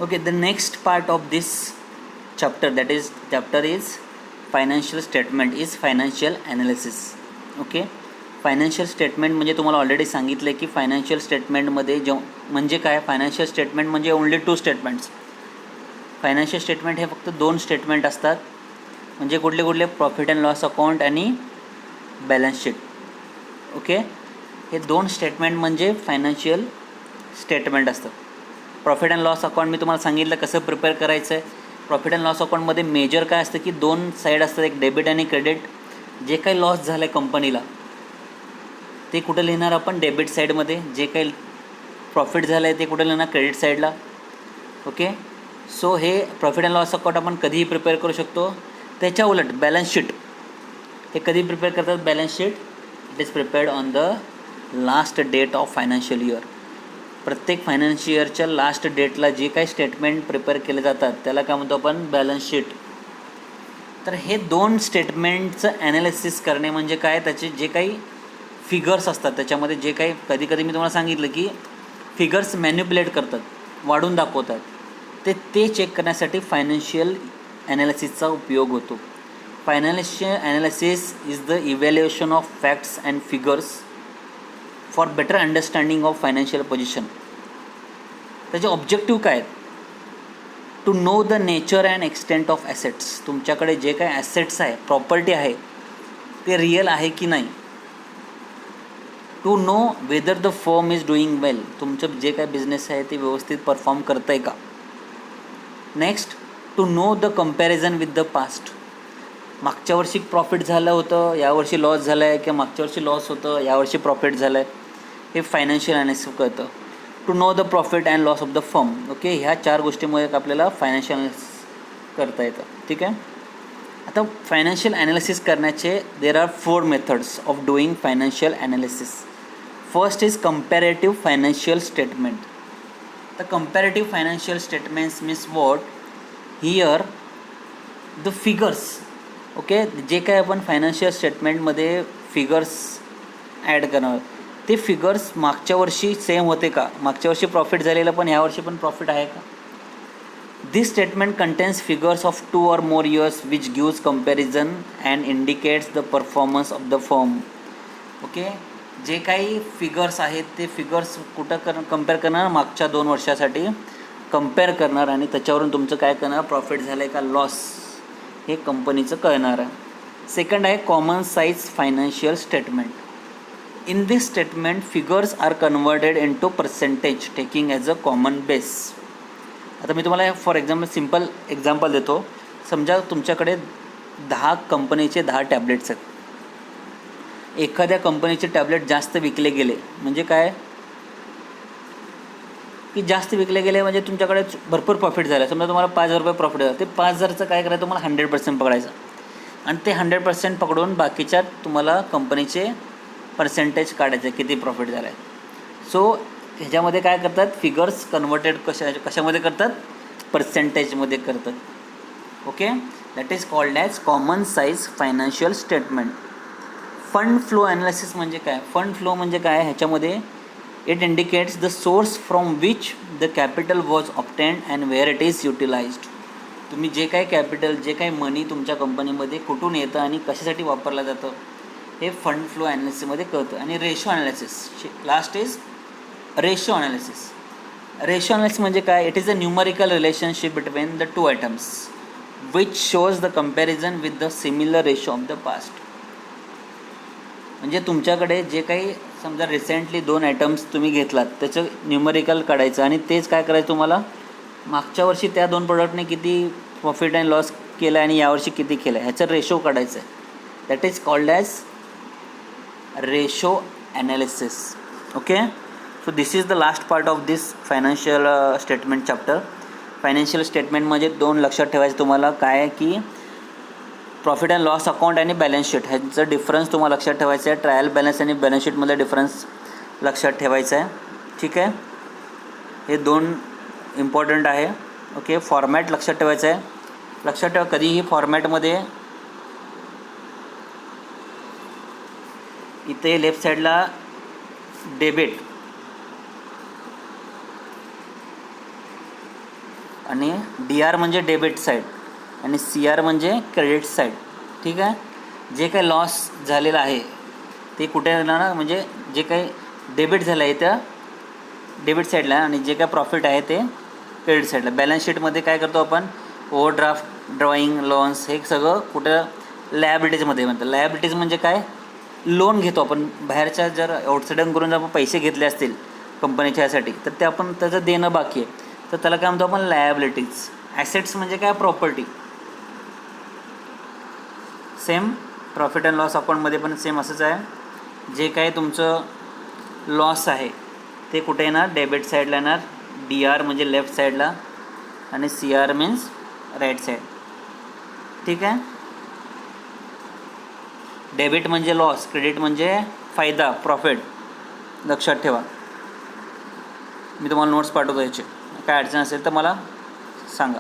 Okay, the next part of this chapter, that is chapter is financial statement is financial analysis. Okay, financial statement म्हणजे तुम्हाला already सांगितलं आहे की financial स्टेटमेंटमध्ये म्हणजे काय, फायनान्शियल स्टेटमेंट म्हणजे ओनली 2 स्टेटमेंट्स. फायनान्शियल स्टेटमेंट हे फक्त 2 स्टेटमेंट असतात. म्हणजे कुठले कुठले, प्रॉफिट अँड लॉस अकाउंट आणि बॅलन्स शीट. ओके, हे 2 स्टेटमेंट म्हणजे फायनान्शियल स्टेटमेंट असतात. प्रॉफिट अँड लॉस अकाउंट मी तुम्हाला सांगितलं कसं प्रिपेअर करायचं आहे. प्रॉफिट अँड लॉस अकाउंटमध्ये मेजर काय असतं की 2 साईड असतात, एक डेबिट आणि क्रेडिट. जे काही लॉस झालं आहे कंपनीला ते कुठं लिहिणार आपण, डेबिट साईडमध्ये. जे काही प्रॉफिट झालं आहे ते कुठं लिहिणार, क्रेडिट साईडला. ओके, सो हे प्रॉफिट अँड लॉस अकाउंट आपण कधीही प्रिपेअर करू शकतो. त्याच्या उलट बॅलन्स शीट हे कधी प्रिपेअर करतात, balance sheet it is prepared on the last date of financial year. प्रत्येक फायनान्शियल इयरच्या लास्ट डेटला जे काही स्टेटमेंट प्रिपेअर केले जातात त्याला काय म्हणतो आपण, बॅलन्स शीट. तर हे 2 स्टेटमेंटचं ॲनालिसिस करणे म्हणजे काय, त्याचे जे काही फिगर्स असतात त्याच्यामध्ये जे काही, कधी कधी मी तुम्हाला सांगितलं की फिगर्स मॅन्युप्युलेट करतात, वाढून दाखवतात, ते चेक करण्यासाठी फायनान्शियल ॲनालिसिसचा उपयोग होतो. Financial analysis is the evaluation of facts and figures for better understanding of financial position. त्याचे ऑब्जेक्टिव्ह काय आहेत, to know the nature and extent of assets. तुमच्याकडे जे काही ॲसेट्स आहे, प्रॉपर्टी आहे, ते रिअल आहे की नाही. To know whether the firm is doing well. तुमचं जे काही बिझनेस आहे ते व्यवस्थित परफॉर्म करतं आहे का. Next, to know the comparison with the past. मागच्या वर्षी प्रॉफिट झालं होतं, यावर्षी लॉस झालं आहे, किंवा मागच्या वर्षी लॉस होतं, यावर्षी प्रॉफिट झालं आहे, हे फायनान्शियल ॲनालिसिस कळतं. To know the profit and loss of the firm. Okay, ह्या 4 गोष्टीमुळे आपल्याला फायनान्शियल ॲनालिसिस करता येतं. ठीक आहे. आता फायनान्शियल ॲनालिसिस करण्याचे there are 4 methods of doing financial analysis. First is comparative financial statement. तर comparative financial statements means what, here the figures. Okay, जे काय आपण फायनान्शियल स्टेटमेंटमध्ये फिगर्स ॲड करणार, ते फिगर्स मागच्या वर्षी सेम होते का, मागच्या वर्षी प्रॉफिट झालेलं पण यावर्षी पण प्रॉफिट आहे का. This statement contains figures of 2 or more years which gives comparison and indicates the performance of the firm. Okay, जे काही फिगर्स आहेत ते फिगर्स कुठं कम्पेअर करणार, मागच्या 2 वर्षासाठी कम्पेअर करणार आणि त्याच्यावरून तुमचं काय करणार, प्रॉफिट झालं आहे का लॉस, हे कंपनीचं कळणार आहे. सेकंड आहे common size financial statement. In this statement figures are converted into percentage taking as a common base. आता मी तुम्हाला फॉर एक्झाम्पल सिम्पल एक्झाम्पल देतो. समजा तुमच्याकडे 10 कंपनीचे 10 टॅबलेट्स आहेत. एखाद्या कंपनीचे टॅबलेट जास्त विकले गेले म्हणजे काय, की जास्त विकले गेले म्हणजे तुमच्याकडे भरपूर प्रॉफिट झालं. समजा तुम्हाला 5,000 रुपये प्रॉफिट झालं, ते 5,000चं काय करायचं, तुम्हाला 100% पकडायचं आणि ते 100% पकडून बाकीच्या तुम्हाला कंपनीचे पर्सेंटेज काढायचे किती प्रॉफिट झालं आहे. सो ह्याच्यामध्ये काय करतात, फिगर्स कन्वर्टेड कशामध्ये करतात, पर्सेंटेजमध्ये करतात. Okay, that is called as common size financial statement. Fund flow analysis म्हणजे काय, फंड फ्लो म्हणजे काय, ह्याच्यामध्ये it indicates the source from which the capital was obtained and where it is utilized. तुम्ही जे काही कॅपिटल, जे काही मनी तुमच्या कंपनीमध्ये कुठून येतं आणि कशासाठी वापरलं जातं, हे फंड फ्लो ॲनालिसिसमध्ये कळतं. आणि ratio analysis, last is ratio analysis. Ratio analysis म्हणजे काय, it is a numerical relationship between the 2 items which shows the comparison with the similar ratio of the past. म्हणजे तुमच्याकडे जे काही समजा रिसेंटली 2 आयटम्स तुम्ही घेतलात त्याचं न्यूमरिकल काढायचं आणि तेच काय करायचं, तुम्हाला मागच्या वर्षी त्या 2 प्रोडक्टने किती प्रॉफिट अँड लॉस केला आणि यावर्षी किती केलं आहे ह्याचं रेशो काढायचं आहे. That is called as ratio analysis. Okay, so this is the last part of this financial statement chapter. Financial स्टेटमेंटमध्ये 2 लक्षात ठेवायचं तुम्हाला काय आहे की प्रॉफिट अँड लॉस अकाउंट आणि बॅलन्स शीट ह्यांचं डिफरन्स तुम्हाला लक्षात ठेवायचं आहे. ट्रायल बॅलन्स आणि बॅलन्स शीटमधलं डिफरन्स लक्षात ठेवायचं आहे. ठीक आहे, हे 2 इम्पॉर्टंट आहे. ओके, फॉर्मॅट लक्षात ठेवायचं आहे. लक्षात ठेवा कधीही फॉर्मॅटमध्ये इथे लेफ्ट साईडला डेबिट आणि डी आर म्हणजे डेबिट साईड आणि सी आर म्हणजे क्रेडिट साईड. ठीक आहे. जे काही लॉस झालेला आहे ते कुठे येणार ना, म्हणजे जे काही डेबिट झालं आहे त्या डेबिट साईडला आणि जे काय प्रॉफिट आहे ते क्रेडिट साईडला. बॅलन्स शीटमध्ये काय करतो आपण, ओव्हरड्राफ्ट, ड्रॉईंग, लोन्स हे सगळं कुठं लायबिलिटीजमध्ये म्हणतात. लायबिलिटीज म्हणजे काय, लोन घेतो आपण बाहेरच्या, जर आउटसाइडकडून जर आपण पैसे घेतले असतील कंपनीच्या यासाठी तर ते आपण त्याचं देणं बाकी आहे तर त्याला काय म्हणतो आपण, लायबिलिटीज. ॲसेट्स म्हणजे काय, property. Same profit and loss अकाउंटमध्ये पण सेम असंच आहे. जे काय तुमचं लॉस आहे ते कुठे येणार, डेबिट साईडला येणार. डी आर म्हणजे लेफ्ट साईडला आणि C R means right side. ठीक आहे. डेबिट म्हणजे लॉस, क्रेडिट म्हणजे फायदा, प्रॉफिट. लक्षात ठेवा. मी तुम्हाला नोट्स पाठवतो याचे. काय अडचण असेल तर मला सांगा.